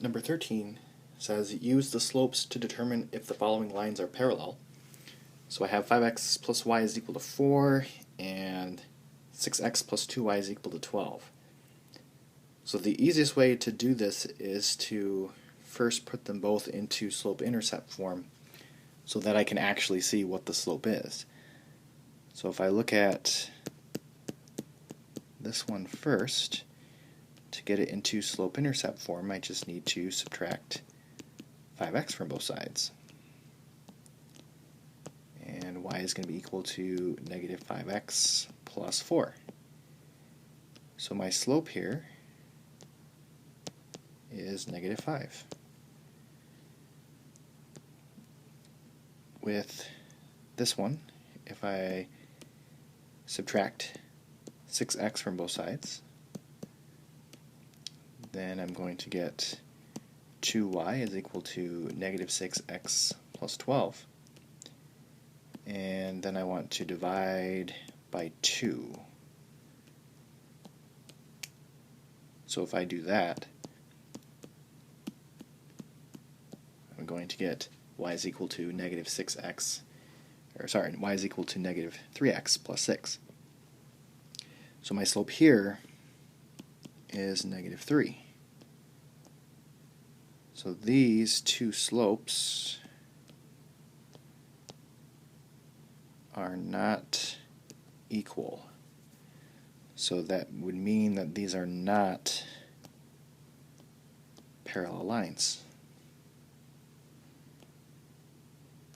Number 13 says use the slopes to determine if the following lines are parallel. So I have 5x plus y is equal to 4 and 6x plus 2y is equal to 12. So the easiest way to do this is to first put them both into slope-intercept form so that I can actually see what the slope is. So if I look at this one first, to get it into slope-intercept form, I just need to subtract 5x from both sides. And y is going to be equal to negative 5x plus 4. So my slope here is negative 5. With this one, if I subtract 6x from both sides, then I'm going to get 2y is equal to negative 6x plus 12. And then I want to divide by 2. So if I do that, I'm going to get y is equal to negative 6x, or sorry, y is equal to negative 3x plus 6. So my slope here is negative 3. So these two slopes are not equal. So that would mean that these are not parallel lines.